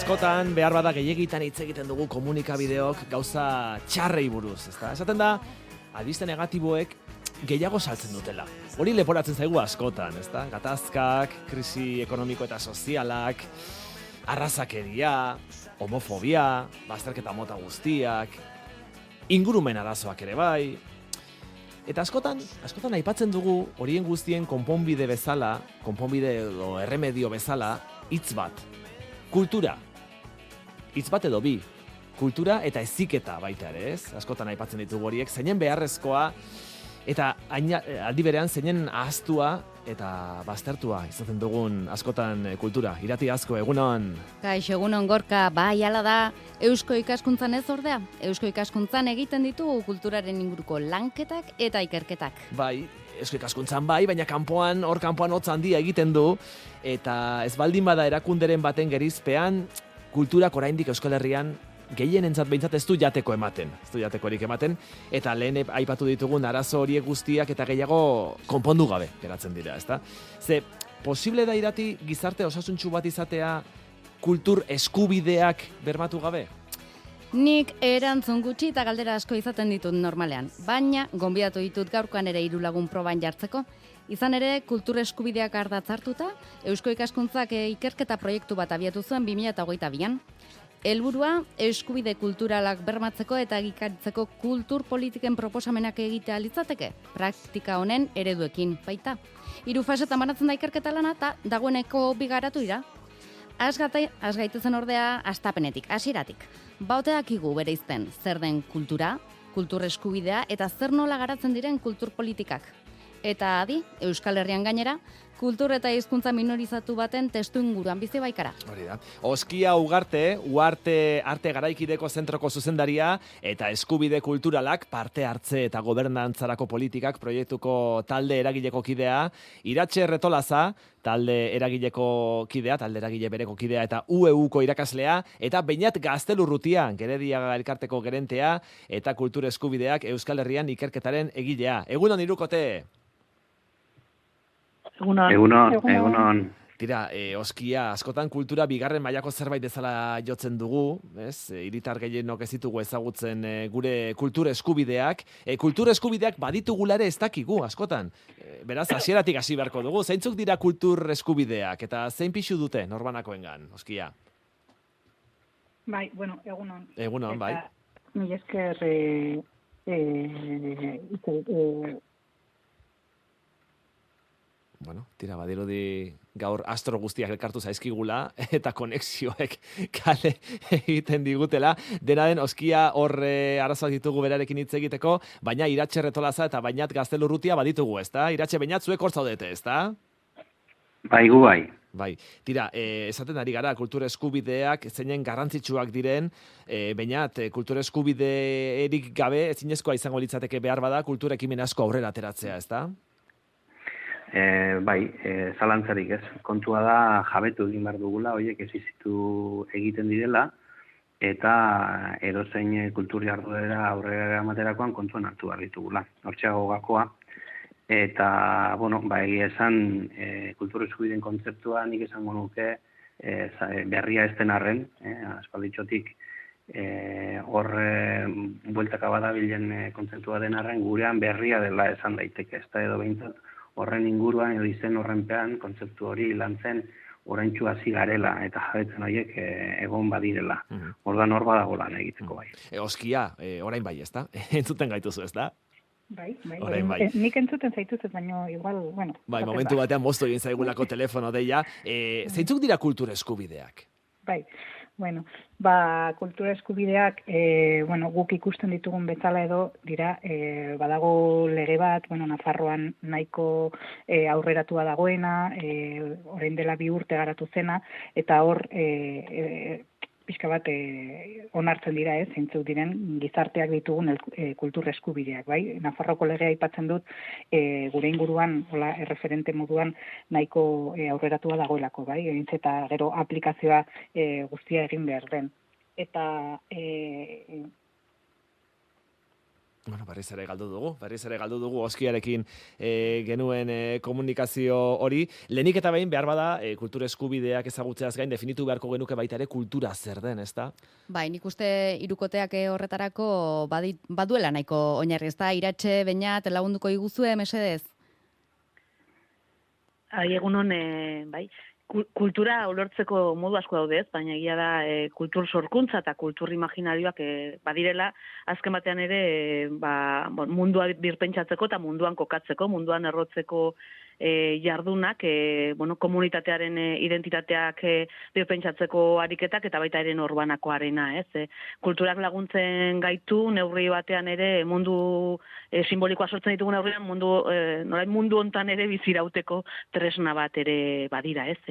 askotan, behar bada gehiagitan hitz egiten dugu komunikabideok gauza txarrei buruz, ezta? Esaten da, albiste negatiboek gehiago saltzen dutela. Hori leporatzen zaigu askotan, ezta? Gatazkak, krisi ekonomiko eta sozialak, arrazakeria, homofobia, bazterketa mota guztiak, ingurumen arazoak ere bai. Eta askotan aipatzen dugu horien guztien konponbide bezala, konponbide edo erremedio bezala, hitz bat. Kultura. Hitz bat edo bi. Kultura eta heziketa baita ere, ez? Askotan aipatzen ditugu horiek, zeinen beharrezkoa eta aldi berean zeinen ahaztua eta baztertua izaten dugun askotan kultura. Irati asko, egunon. Kaixo, egunon Gorka, bai hala da, Eusko Ikaskuntzan ez ordea. Eusko Ikaskuntzan egiten ditugu kulturaren inguruko lanketak eta ikerketak. Bai, Eusko Ikaskuntzan bai, baina kanpoan hotz handia egiten du, eta ez baldin bada erakunderen baten gerizpean, kulturak oraindik Euskal Herrian gehienentzat behintzat ez du jateko ematen. Ez du jatekorik ematen, eta lehen aipatu ditugun arazo horiek guztiak eta gehiago konpondu gabe geratzen dira, ezta? Ze, posible da Irati gizarte osasuntsu bat izatea kultur eskubideak bermatu gabe? Nik erantzun gutxi eta galdera asko izaten ditut normalean, baina gonbidatu ditut gaurkoan ere 3 lagun proban jartzeko. Izan ere, kultur eskubideak ardatz hartuta, Eusko Ikaskuntzak ikerketa proiektu bat abiatu zuen 2022an. Helburua, eskubide kulturalak bermatzeko eta egikaritzeko kultur politiken proposamenak egitea litzateke, praktika honen ereduekin baita. 3 fasetan banatzen da ikerketa lana eta dagoeneko bigaratu dira. Az gaitezen ordea hastapenetik, hasieratik. Baoteakigu bereizten zer den kultura, kultur eskubidea eta zer nola garatzen diren kultur politikak. Eta adi, Euskal Herrian gainera, kultur eta hizkuntza minorizatu baten testu inguruan bizi baikara. Hori da. Oskia Ugarte, Arte Garaikideko Zentroko zuzendaria eta eskubide kulturalak parte hartze eta gobernantzarako politikak proiektuko talde eragileko kidea, Iratxe Retolaza, talde eragileko kidea, talde eragile bereko kidea eta UEUko irakaslea, eta Beñat Gaztelurrutia, Gerediaga elkarteko gerentea eta kultur eskubideak Euskal Herrian ikerketaren egilea. Egunon hirukote! Egunon. Tira, Oskia, askotan kultura bigarren mailako zerbait bezala jotzen dugu, ez? Hiritar gehienok ez ditugu ezagutzen gure kultur eskubideak. Kultur eskubideak baditugula ere ez dakigu, askotan. Beraz, hasieratik hasi beharko dugu. Zeintzuk dira kultur eskubideak eta zein pixu dute norbanakoengan, Oskia? Bai, bueno, egunon. Egunon, bai. Mila esker Bueno, tira, badirudi gaur astro guztiak elkartu zaizkigula eta konexioek kale egiten digutela. Dena den, Oskia horre arazoak ditugu berarekin hitz egiteko, baina Iratxe Retolaza eta Beñat Gaztelurrutia baditugu, ezta? Iratxe, Beñat, zuek hor zaudete, ezta? Bai, gu bai. Bai, tira, esaten ari gara, kultur eskubideak zeinen garrantzitsuak diren, Beñat, kultur eskubideerik gabe, ezinezkoa izango litzateke behar bada, kultur ekimen asko aurrera ateratzea, ezta? Bai, zalantzarik ez. Kontua da jabetu egin behar dugula, horiek existitu egiten direla, eta edozein kultur jarduera aurrera ematerakoan kontuan hartu behar ditugula. Hortxeago gakoa. Eta, bueno, egia esan, kultur eskubideen kontzeptua nik esango nuke berria ez den arren, aspalditxotik bueltaka badabilen kontzeptua den arren, gurean berria dela esan daiteke, ez da edo behintzat, horren inguruan edo izen horrenpean kontzeptu hori lantzen oraintsu hasi garela eta jabetzen horiek egon badirela. Orduan hor badago lan egiteko bai. Oskia, orain bai, ezta? Entzuten gaituzu, ezta? Bai. Orain bai. Nik entzuten zaituzet, baina igual, bueno. Bai, momentu batean moztu egin zaigulako telefono deia. Zeintzuk dira kultur eskubideak? Bai. Bueno, kultura eskubideak, guk ikusten ditugun bezala edo dira, badago lege bat, Nafarroan nahiko aurreratua dagoena, orain dela 2 urte garatu zena, eta hor pixka bat onartzen dira, zeintzuk diren gizarteak ditugun kultur eskubideak, bai? Nafarroko legea aipatzen dut, gure inguruan, erreferente moduan nahiko aurreratua dagoelako, bai? Eta gero aplikazioa guztia egin behar den. Eta Bueno, berriz ere galdu dugu Oskiarekin genuen komunikazio hori. Lehenik eta behin behar bada kultura eskubideak ezagutzeaz gain definitu beharko genuke baita ere kultura zer den, ezta? Bai, nik uste hirukoteak horretarako baduela nahiko oinarri, ezta? Iratxe, Beñat, lagunduko iguzue, mesedez? Egunon, bai, kultura ulertzeko modu asko daude, baina egia da kultur sorkuntza eta kultur imaginarioak badirela, azken batean ere mundua birpentsatzeko eta munduan kokatzeko, munduan errotzeko jardunak, komunitatearen identitateak birpentsatzeko ariketak eta baita ere norbanakoarena, ez? Kulturak laguntzen gaitu, neurri batean ere mundu simbolikoa sortzen ditugu neurrian, mundu hontan ere bizirauteko tresna bat ere badira, ez?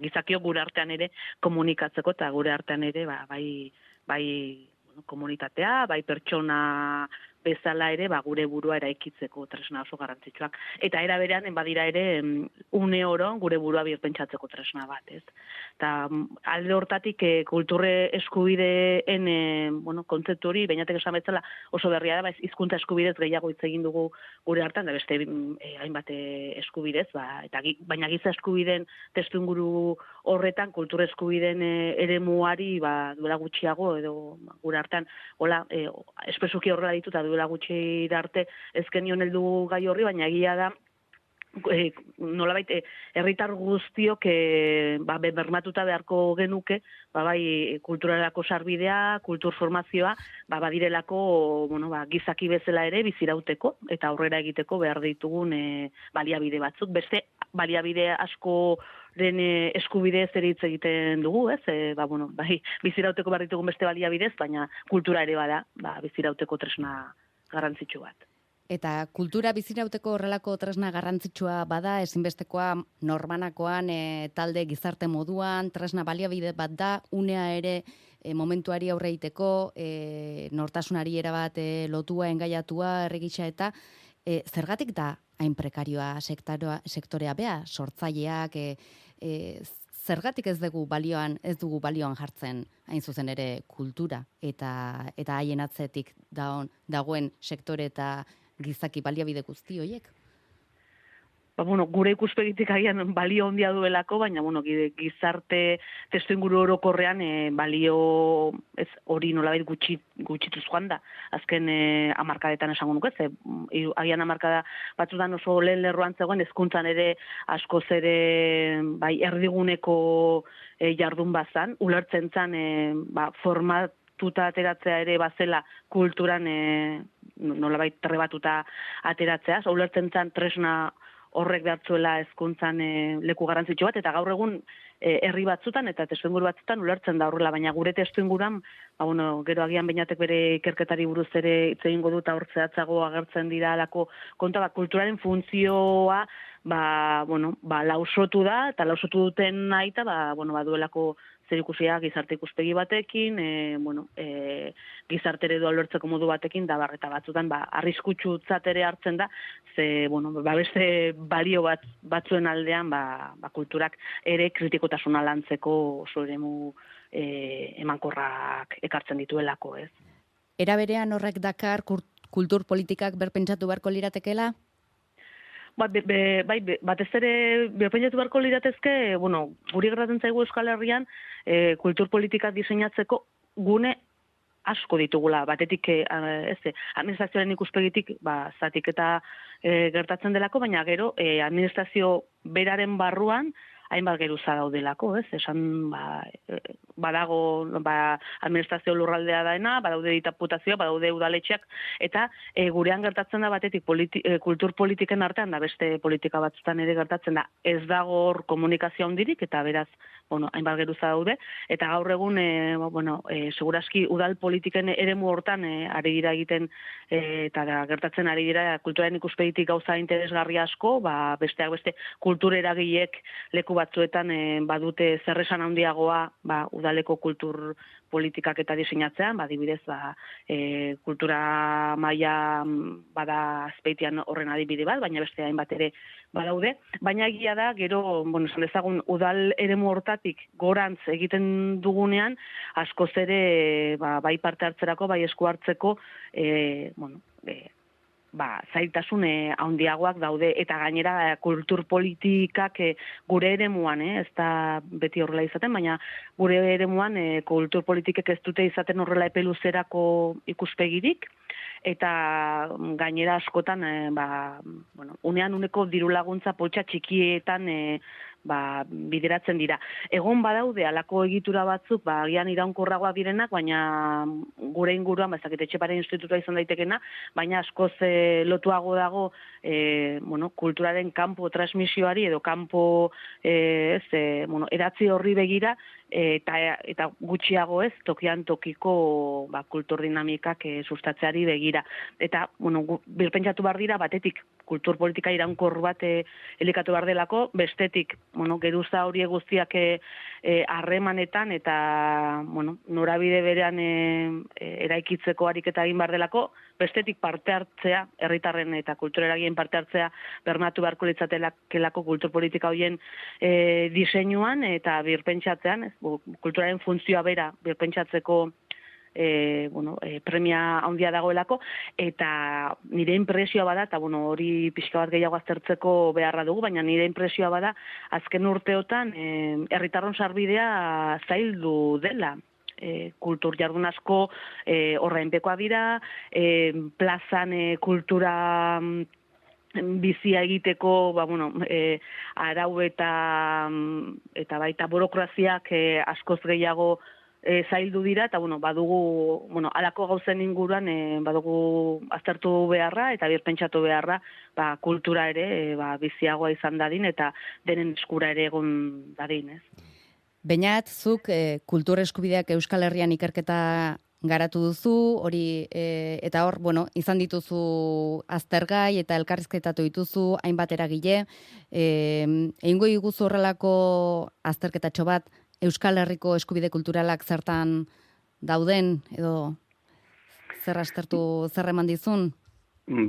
Gizakiok gure artean ere komunikatzeko eta gure artean ere bai komunitatea, bai pertsona bezala ere gure burua eraikitzeko tresna oso garrantzitsuak. Eta era berean badira ere une oro gure burua birpentsatzeko tresna bat, ez? Eta alde hortatik kulturre eskubideen kontzeptu hori, Beñatek esan bezala oso berria da, hizkuntza eskubidez gehiago hitz egin dugu gure hartan, da beste hainbat eskubidez, baina giza eskubideen testuinguru horretan kultur eskubideen eremuari duela gutxiago edo gure hartan espresuki horrela ditu eta duela gutxi arte ezkenion heldu gai horri, baina egia da nolabait herritar guztiok bermatuta beharko genuke bai kulturarako sarbidea, kultur formazioa badirelako gizaki bezala ere bizirauteko eta aurrera egiteko behar ditugun baliabide batzuk. Beste baliabide asko den eskubidez ere hitz egiten dugu, ez? Bizirauteko behar ditugun beste baliabidez, baina kultura ere bada bizirauteko tresna garrantzitsu bat. Eta kultura bizirauteko horrelako tresna garrantzitsua bada, ezinbestekoa norbanakoan talde gizarte moduan, tresna baliabide bat da, unea ere momentuari aurre egiteko, nortasunari erabat lotua, engaiatua, erregitxa eta zergatik da hain prekarioa sektorea bea, sortzaileak, zergatik ez dugu balioan jartzen hain zuzen ere kultura eta haien atzetik dagoen sektore eta gizaki baliabide guzti horiek? Gure ikuspegitik agian balio handia duelako, baina gizarte testuinguru orokorrean balio hori nolabait gutxituz joan da. Azken hamarkadetan esango nuke, agian hamarkada batzutan oso lehen lerroan zegoen, hezkuntzan ere askoz ere erdiguneko jardun bazan, ulertzen zan formatuta ateratzea ere bazela kulturan nolabait trebatuta ateratzea, ulertzen zan tresna horrek behartzuela hezkuntzan leku garrantzitsu bat, eta gaur egun herri batzutan eta testuinguru batzutan ulertzen da horrela, baina gure testuinguran, gero agian Beñatek bere ikerketari buruz ere hitz egingo du eta hor zehatzago agertzen dira alako kontua, kulturaren funtzioa lausotu da, eta lausotu duten nahi eta baduelako zerikusia gizarte ikuspegi batekin, gizarte eredua ulertzeko modu batekin, eta batzutan arriskutsuzat ere hartzen da, beste balio batzuen aldean kulturak ere kritikotasuna lantzeko oso eremu emankorrak ekartzen dituelako, ez? Era berean horrek dakar kultur politikak berpentsatu beharko liratekela? Batez ere berpentsatu beharko liratezke, guri gertatzen zaigu Euskal Herrian kultur politikak diseinatzeko gune asko ditugula, batetik administrazioaren ikuspegitik zatik eta gertatzen delako, baina gero administrazio beraren barruan hainbat geruza daudelako, ez? Esan badago administrazio lurraldea daena, badaude diputazioa, badaude udaletxeak, eta gurean gertatzen da batetik kultur politiken artean, da beste politika batzutan ere gertatzen da, ez dago hor komunikazio handirik, eta beraz, hainbat geruza daude, eta gaur egun, seguraski udal politiken eremu hortan ari dira egiten, eta gertatzen ari dira kulturaren ikuspegitik gauza interesgarri asko, besteak beste kultur eragileek leku leku batzuetan badute zerresan handiagoa udaleko kultur politikak eta diseinatzean, adibidez, kultura maila bada Azpeitian horren adibide bat, baina beste hainbat ere badaude. Baina egia da, gero, esan dezagun, udal eremu hortatik gorantz egiten dugunean, askoz ere bai parte hartzerako, bai esku hartzeko, zailtasun handiagoak daude, eta gainera kultur politikak gure eremuan, ez da beti horrela izaten, baina gure eremuan kultur politikek ez dute izaten horrela epe luzerako ikuspegirik, eta gainera askotan, unean uneko diru laguntza poltsa txikietan bideratzen dira. Egon badaude alako egitura batzuk, agian iraunkorragoa direnak, baina gure inguruan, Etxepare institutua izan daitekena, baina askoz lotuago dago kulturaren kanpo transmisioari edo kanpo eratzi horri begira, eta gutxiago ez tokian tokiko kultur dinamikak sustatzeari begira. Eta, birpentsatu behar dira, batetik kultur politika iraunkor bat elikatu behar delako, bestetik, geruza hori guztiak harremanetan eta, norabide berean eraikitzeko ariketa egin behar delako, bestetik parte hartzea, herritarren eta kultureragien parte hartzea bermatu beharko litzatelako kultur politika horien diseinuan eta birpentsatzean, kulturaren funtzioa bera birpentsatzeko premia handia dagoelako, eta nire impresioa bada, eta hori pixka bat gehiago aztertzeko beharra dugu, baina nire impresioa bada, azken urteotan herritarron sarbidea zaildu dela. Kultur jardun asko orrainpekoa dira, plazan kultura bizia egiteko arau eta baita burokraziak askoz gehiago zaildu dira, eta badugu, alako gauzen inguruan badugu aztertu beharra eta birpentsatu beharra kultura ere biziagoa izan dadin eta denen eskura ere egon dadin, ez? Beñat, zuk kultur eskubideak Euskal Herrian ikerketa garatu duzu, hori eta hor, izan dituzu aztergai eta elkarrizketatu dituzu hainbat eragile, egingo iguzu horrelako azterketatxo bat Euskal Herriko eskubide kulturalak zertan dauden edo zer aztertu zer eman dizun?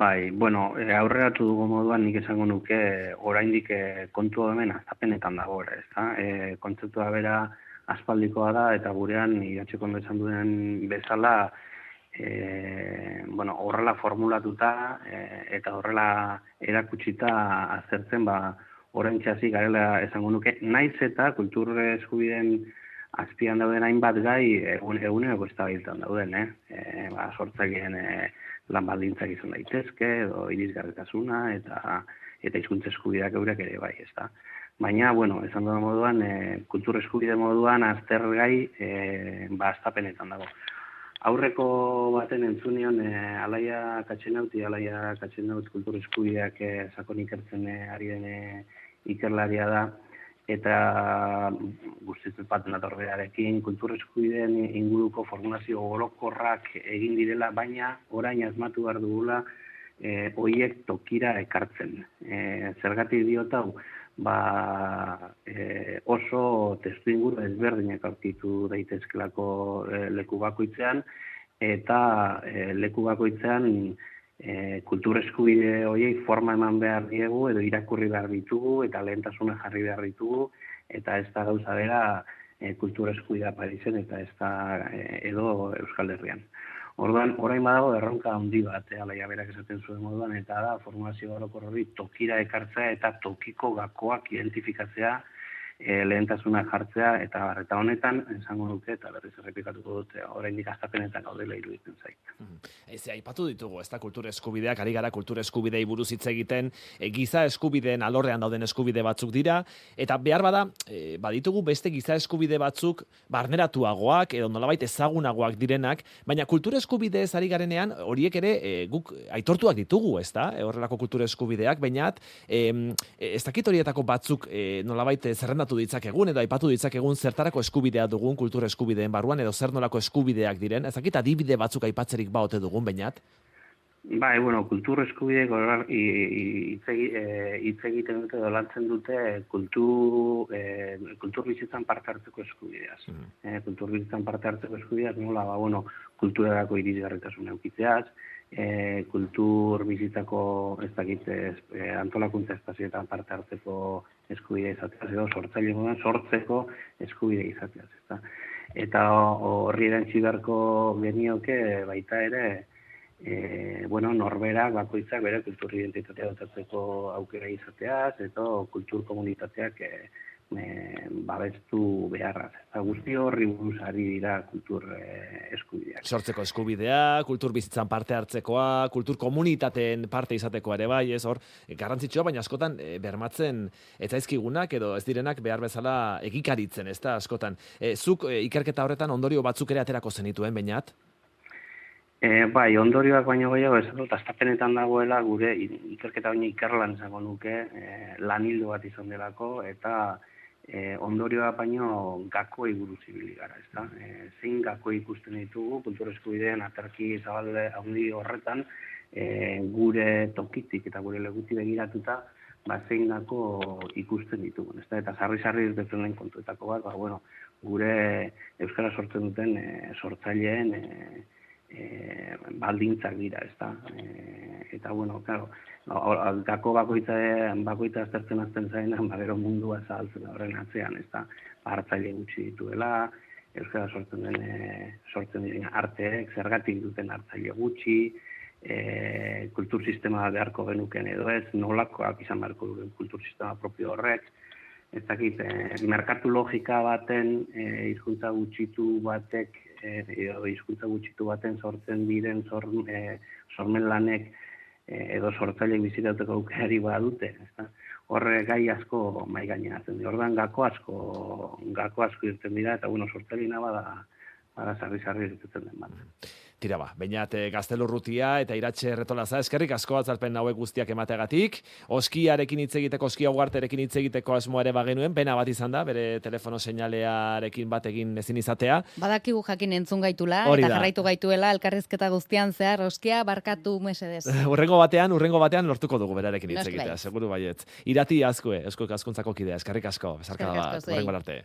Bai, aurreratu dugu moduan nik esango nuke oraindik kontu hemen aztapenetan dago, ezta? Kontzeptua bera aspaldikoa da eta gurean iratxeko ondo esan duen bezala horrela formulatuta eta horrela erakutsita aztertzen orain txasi garela esango nuke, naiz eta kultur eskubideen azpian dauden hainbat gai eguneko eztabaidan dauden, sortzaileen lan baldintzak izan daitezke, edo irisgarritasuna eta hizkuntza eskubideak eurak ere bai, ezta. Baina, esan duen moduan, kultur eskubide moduan aztergai aztapenetan dago. Aurreko baten entzunion Alaia Katxenaut kultur eskubideak sakon ikertzen ari den ikerlaria da, eta guztitzen bat natorbearekin kultur eskubideen inguruko formulazio orokorrak egin direla, baina orain asmatu behar dugula horiek tokira ekartzen. Zergatik diot hau, oso testuinguru ezberdinak aurkitu daitezkelako leku bakoitzean, eta leku bakoitzean kultur eskubide horiei forma eman behar diegu, edo irakurri behar ditugu, eta lehentasuna jarri behar ditugu, eta ez da gauza bera kultur eskubidea Parisen, eta ez da edo Euskal Herrian. Orduan, orain badago erronka handi bat, Alaia berak esaten zuen moduan, eta da formulazio orokor hori tokira ekartzea eta tokiko gakoak identifikatzea, lehentasuna jartzea, eta honetan, esango nuke, eta berriz errepikatuko dute, oraindik aztapenetan gaudela iruditzen zait. Aipatu ditugu, ez da kultur eskubideak, ari gara kultur eskubidei buruz hitz egiten, giza eskubideen alorrean dauden eskubide batzuk dira, eta behar bada, baditugu beste giza eskubide batzuk barneratuagoak, edo nolabait ezagunagoak direnak, baina kultur eskubidez ari garenean, horiek ere guk aitortuak ditugu, ez da, horrelako kultur eskubideak, baina ez dakit horietako batzuk nolabait zerrendatu ditzakegun, edo aipatu ditzakegun zertarako eskubidea dugun kultur eskubideen barruan, edo zer nolako eskubideak diren, ez dakit adibide batzuk aipatzerik baote dugun, bainat? Bai, bueno, kultur eskubideek hitz egiten dute edo lantzen dute kultur bizitzan parte hartzeko eskubideaz. Kultur bizitzan parte hartzeko eskubideaz nola, kulturarako irisgarritasuna edukitzeaz, kultur bizitzako antolakuntza espazioetan parte hartzeko eskubidea izateaz, edo sortzaile moduan sortzeko eskubidea izateaz. Eta horri erantzi beharko genioke baita ere, norberak bakoitzak bere kultur identitatea dotatzeko aukera izateaz, eta kultur komunitateak babestu beharraz. Eta guzti horri buruz ari dira kultur eskubideak. Sortzeko eskubidea, kultur bizitzan parte hartzekoa, kultur komunitateen parte izatekoa ere bai, ez hor, garrantzitsua, baina askotan bermatzen ez zaizkigunak edo ez direnak behar bezala egikaritzen, ez da askotan. Zuk ikerketa horretan ondorio batzuk ere aterako zenituen, Beñat? Bai, ondorioak baino gehiago ez dut, astapenetan dagoela gure ikerketa baino ikerlan zango nuke lan hildo bat izan delako, eta ondorioa baino gakoi buruz ibili gara, ez da? Zein gakoi ikusten ditugu, kultur eskubideen aterki zabalde handi horretan, gure tokitik eta gure leguti begiratuta, zein gako ikusten ditugu, ez da? Eta sarri-sarri irtetzen den kontuetako bat, gure euskara sortzen duten sortzaileen baldintzak dira, ez da? Eta, gako bakoitza aztertzen zainan, gero mundua zahaltzen horren atzean, ez da? Hartzaile gutxi dituela, euskara sortzen diren arteek, zergatik duten hartzaile gutxi, kultur sistema beharko genuken edo ez, nolakoak izan beharko duen kultur sistema propio horrek, ez dakit, merkatu logika baten, hizkuntza gutxitu batek, edo hizkuntza gutxitu baten sortzen diren sormen lanek edo sortzaileek bizitauteko aukerari badute, ezta? Horre gai asko mai gaineratzen dira. Orduan gako asko irten dira eta sortzailena bada sarri-sarri irtetzen den bat. Tira ba, Beñat Gaztelurrutia eta Iratxe Retolaza, eskerrik asko atzalpen hauek guztiak emateagatik. Oskiarekin hitz egiteko, Oskia Ugarterekin hitz egiteko asmoa ere bagenuen, pena bat izan da, bere telefono seinalearekin bat egin ezin izatea. Badakigu jakin entzun gaitula, Hori eta da. jarraitu gaituela, elkarrizketa guztian zehar, Oskia, barkatu mesedez. Urrengo batean lortuko dugu berarekin hitz Noski egitea, baietz. seguru baietz. Irati Azkue, Eusko Ikaskuntzako kidea, eskerrik asko, besarkada Eskerrik asko bat, zuei. urrengo arte.